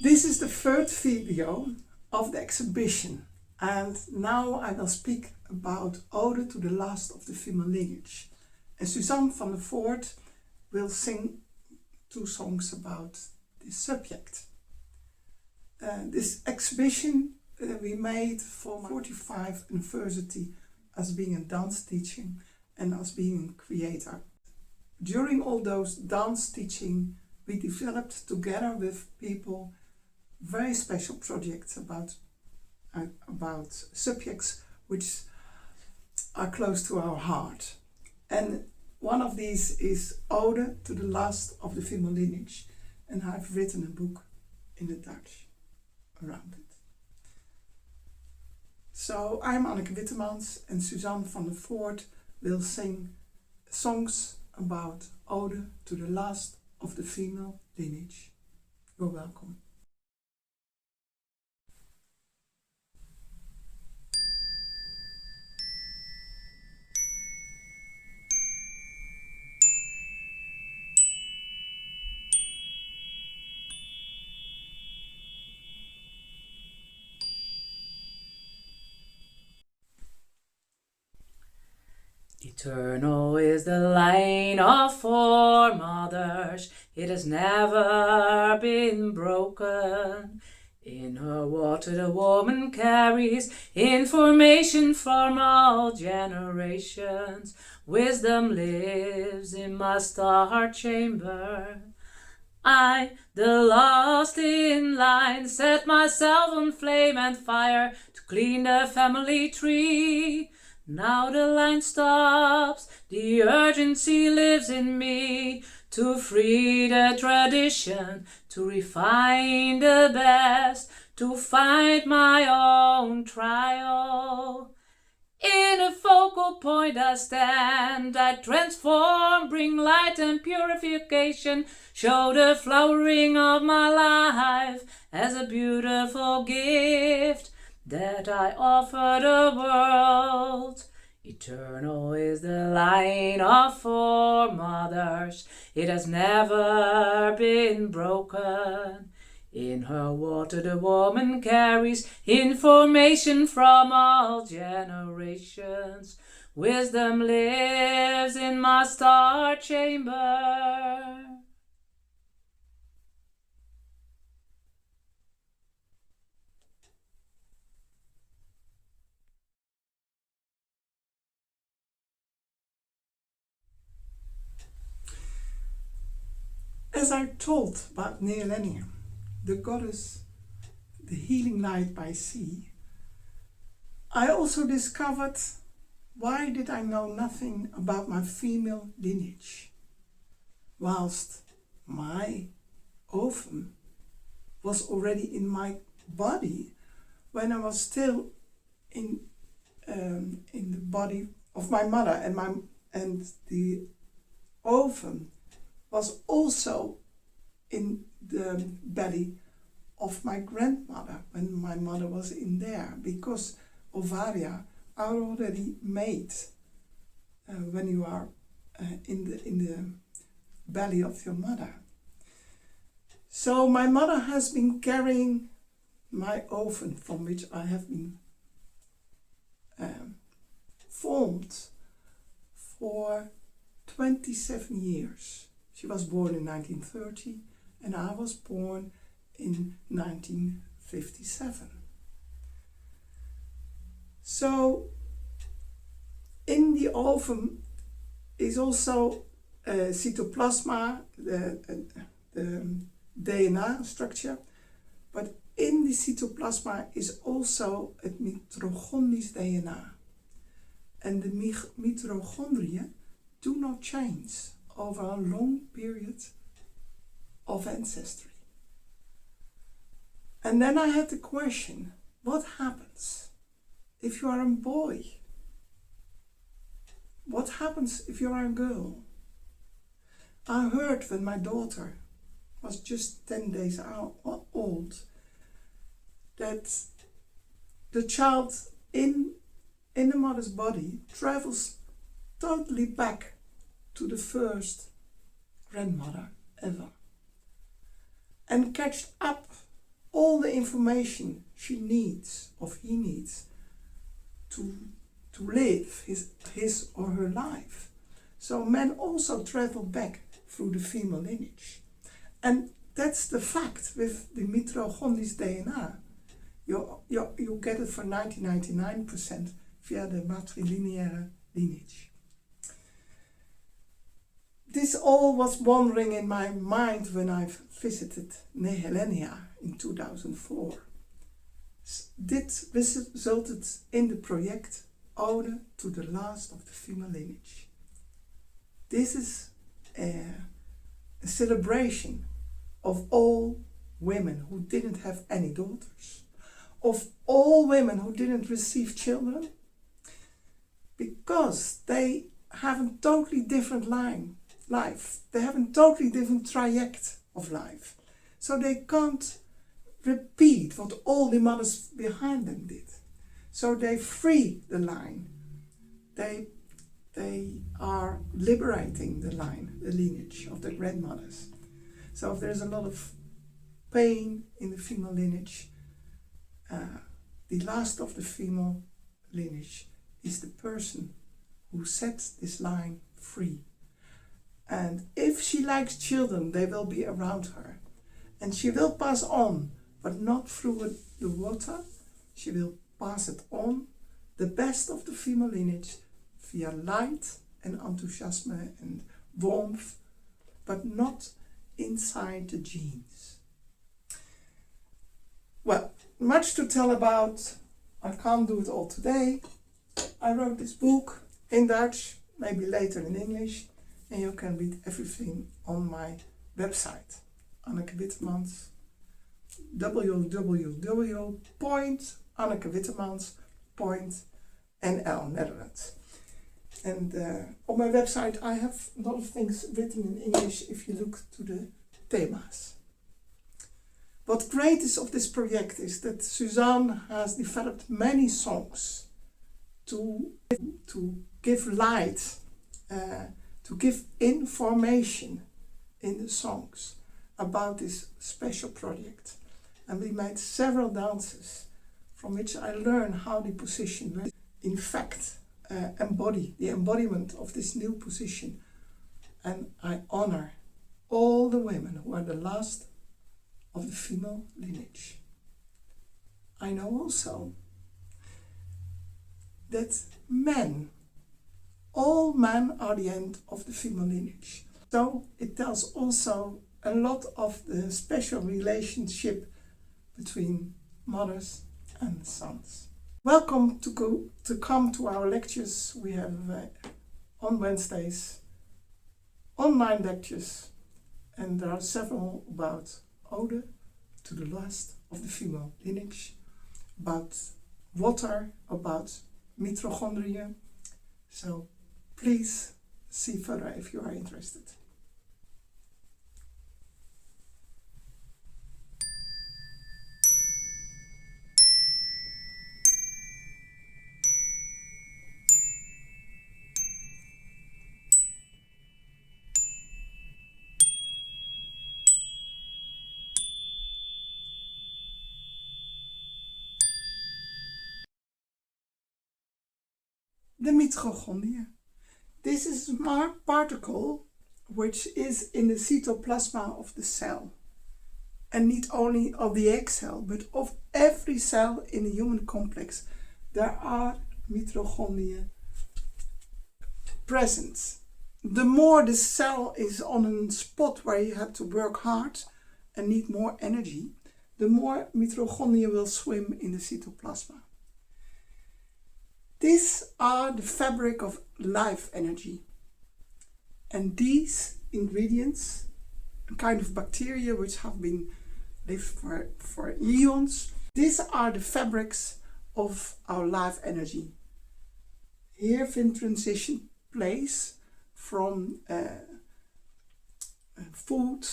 This is the third video of the exhibition, and now I will speak about Ode to the Last of the Female Lineage. And Suzanne van der Voort will sing 2 songs about this subject. This exhibition we made for my 45th anniversary as being a dance teaching and as being a creator. During all those dance teaching, we developed together with people very special projects about subjects which are close to our heart. And one of these is Ode to the Last of the Female Lineage, and I've written a book in the Dutch around it. So I'm Anneke Wittemans, and Suzanne van der Voort will sing songs about Ode to the Last of the Female Lineage. You're welcome. Eternal is the line of foremothers, it has never been broken. In her water the woman carries information from all generations. Wisdom lives in my star chamber. I, the last in line, set myself on flame and fire to clean the family tree. Now the line stops, the urgency lives in me, to free the tradition, to refine the best, to find my own trial. In a focal point I stand, I transform, bring light and purification, show the flowering of my life as a beautiful gift that I offer the world. Eternal is the line of foremothers, it has never been broken. In her water the woman carries information from all generations. Wisdom lives in my star chamber. As I told about Nehalennia, the goddess, the healing light by sea, I also discovered why did I know nothing about my female lineage, whilst my ovum was already in my body when I was still in the body of my mother, and the ovum was also in the belly of my grandmother when my mother was in there, because ovaria are already made when you are in the belly of your mother. So my mother has been carrying my ovum, from which I have been formed, for 27 years. She was born in 1930 and I was born in 1957. So in the ovum is also cytoplasma, the DNA structure, but in the cytoplasma is also het mitochondrisch DNA. And the mitochondria do not change over a long period of ancestry. And then I had the question, what happens if you are a boy? What happens if you are a girl? I heard when my daughter was just 10 days old that the child in the mother's body travels totally back to the first grandmother ever and catch up all the information she needs, or he needs, to live his or her life. So men also travel back through the female lineage. And that's the fact with the mitochondrial DNA. You get it for 99% via the matrilinear lineage. This all was wandering in my mind when I visited Nehalennia in 2004. Dit resulted in the project Ode to the Last of the Female Lineage. This is a celebration of all women who didn't have any daughters, of all women who didn't receive children, because they have a totally different life. They have a totally different trajectory of life. So they can't repeat what all the mothers behind them did. So they free the line. They are liberating the line, the lineage of the grandmothers. So if there's a lot of pain in the female lineage, the last of the female lineage is the person who sets this line free. And if she likes children, they will be around her. And she will pass on, but not through the water. She will pass it on, the best of the female lineage, via light and enthusiasm and warmth, but not inside the genes. Well, much to tell about. I can't do it all today. I wrote this book in Dutch, maybe later in English, and you can read everything on my website, Anneke Wittemans, www.annekewittemans.nl, Netherlands. And on my website I have a lot of things written in English if you look to the themas. What great is of this project is that Suzanne has developed many songs to give light, to give information in the songs about this special project. And we made several dances from which I learned how the position in fact embody the embodiment of this new position. And I honor all the women who are the last of the female lineage. I know also that all men are the end of the female lineage. So it tells also a lot of the special relationship between mothers and sons. Welcome to come to our lectures. We have on Wednesdays online lectures, and there are several about Ode to the Last of the Female Lineage, about water, about mitochondria. So please see further if you are interested. The mitochondria. This is a smart particle which is in the cytoplasma of the cell, and not only of the egg cell, but of every cell in the human complex. There are mitochondria present. The more the cell is on a spot where you have to work hard and need more energy, the more mitochondria will swim in the cytoplasma. These are the fabric of life energy. And these ingredients, a kind of bacteria which have been lived for eons, these are the fabrics of our life energy. Here in transition place from food,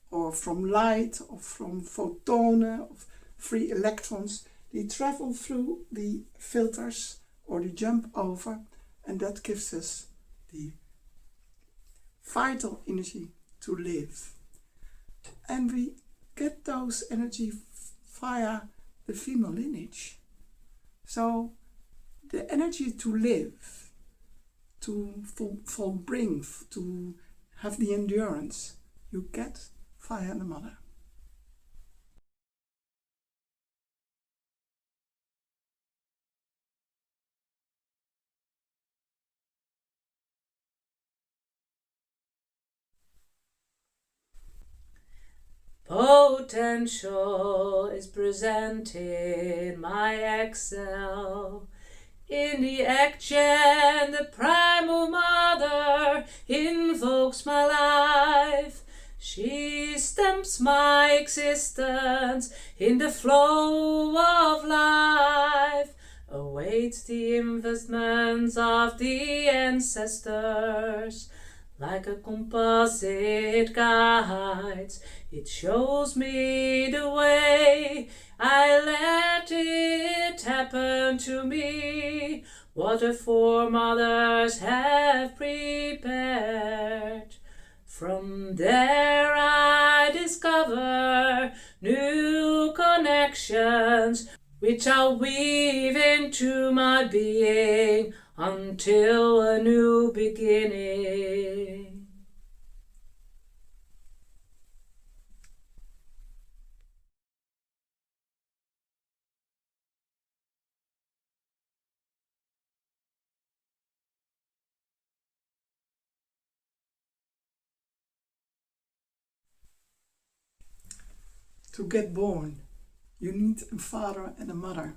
or from light, or from photonen, of free electrons. They travel through the filters or they jump over, and that gives us the vital energy to live. And we get those energy via the female lineage. So the energy to live, to bring, to have the endurance, you get via the mother. Potential is present in my excel. In the action, the primal mother invokes my life. She stamps my existence in the flow of life. Awaits the investments of the ancestors. Like a compass it guides, it shows me the way. I let it happen to me, what the foremothers have prepared. From there I discover new connections, which I'll weave into my being until a new beginning. To get born, you need a father and a mother.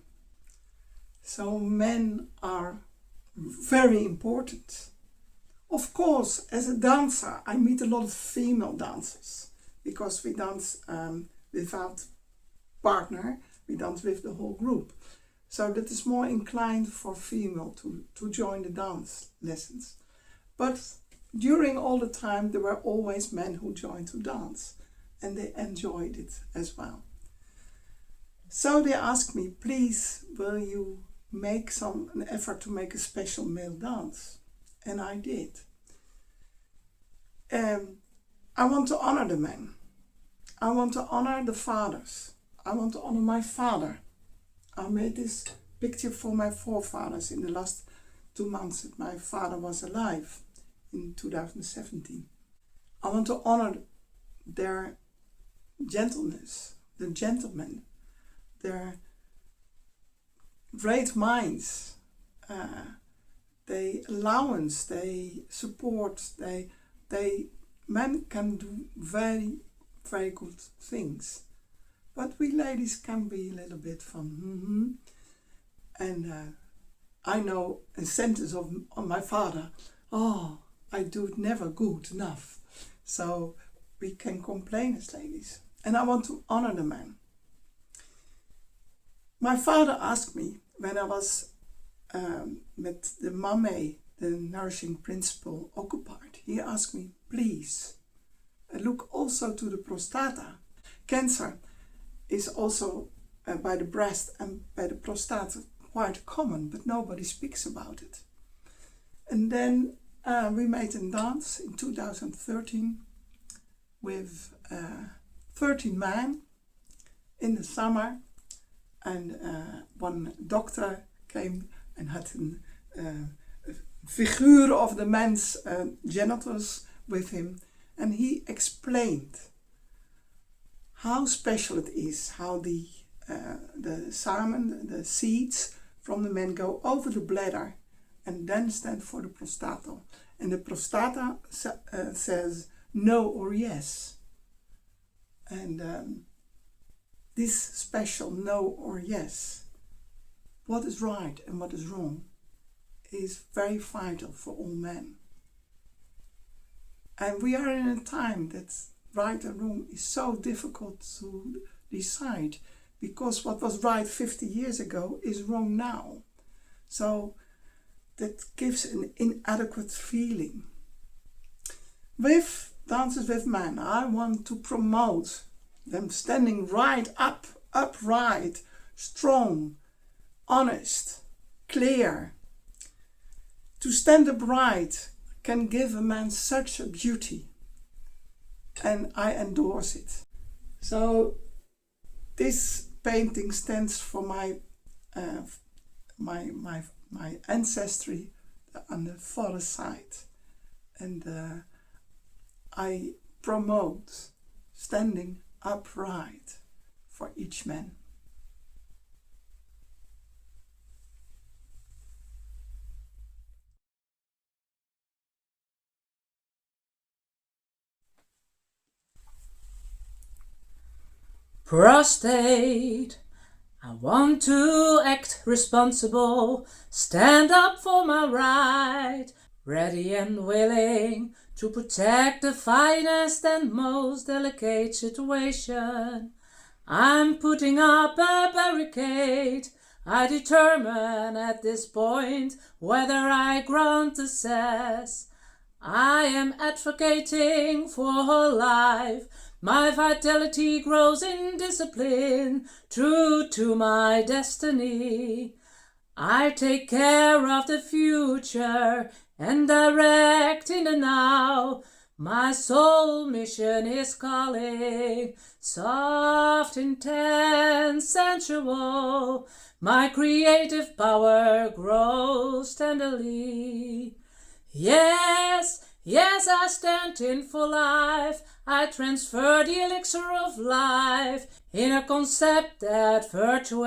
So men are very important. Of course, as a dancer, I meet a lot of female dancers because we dance without partner, we dance with the whole group. So that is more inclined for female to join the dance lessons. But during all the time, there were always men who joined to dance, and they enjoyed it as well. So they asked me, please, will you make an effort to make a special male dance? And I did. I want to honor the men. I want to honor the fathers. I want to honor my father. I made this picture for my forefathers in the last 2 months that my father was alive in 2017. I want to honor their gentleness, the gentlemen, their great minds, they allowance, they support, men can do very, very good things. But we ladies can be a little bit from and I know a sentence on my father, oh, I do it never good enough. So we can complain as ladies. And I want to honor the man. My father asked me when I was with the mame, the nourishing principle, occupied. He asked me, please, look also to the prostata. Cancer is also by the breast and by the prostata quite common, but nobody speaks about it. And then we made a dance in 2013 with 13 men in the summer, and one doctor came and had a figure of the man's genitals with him, and he explained how special it is, how the semen, the seeds from the men go over the bladder and then stand for the prostata. And the prostata says no or yes. And this special no or yes, what is right and what is wrong, is very vital for all men. And we are in a time that right and wrong is so difficult to decide, because what was right 50 years ago is wrong now. So that gives an inadequate feeling. With Dances with Men, I want to promote them standing right up, upright, strong, honest, clear. To stand upright can give a man such a beauty, and I endorse it. So this painting stands for my ancestry on the father side, and I promote standing upright for each man. Prostate, I want to act responsible, stand up for my right, ready and willing to protect the finest and most delicate situation. I'm putting up a barricade. I determine at this point whether I grant access. I am advocating for her life. My vitality grows in discipline, true to my destiny. I take care of the future and direct in the now. My soul mission is calling, soft, intense, sensual. My creative power grows tenderly. Yes, yes, I stand in for life. I transfer the elixir of life in a concept that virtue.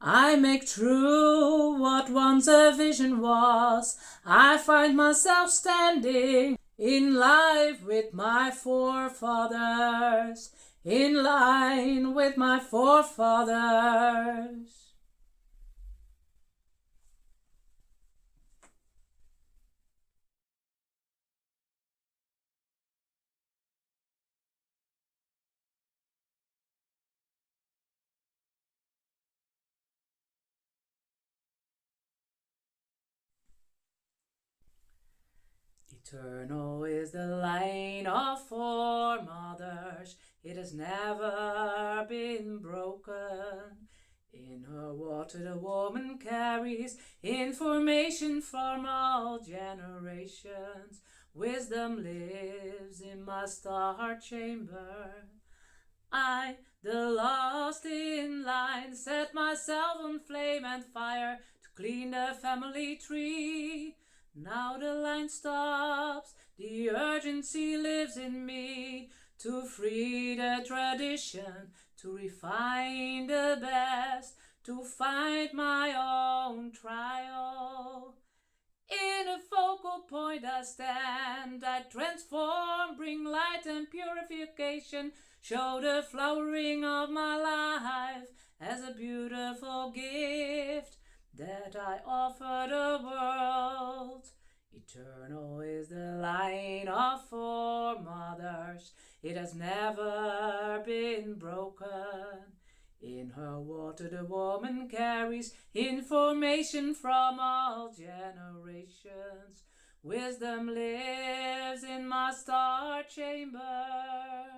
I make true what once a vision was. I find myself standing in life with my forefathers, in line with my forefathers. Eternal is the line of foremothers, it has never been broken. In her water the woman carries information from all generations. Wisdom lives in my star chamber. I, the lost in line, set myself on flame and fire to clean the family tree. Now the line stops, the urgency lives in me to free the tradition, to refine the best, to find my own trial. In a focal point I stand, I transform, bring light and purification, show the flowering of my life as a beautiful gift that I offer the world. Eternal is the line of foremothers, it has never been broken. In her water the woman carries information from all generations. Wisdom lives in my star chamber.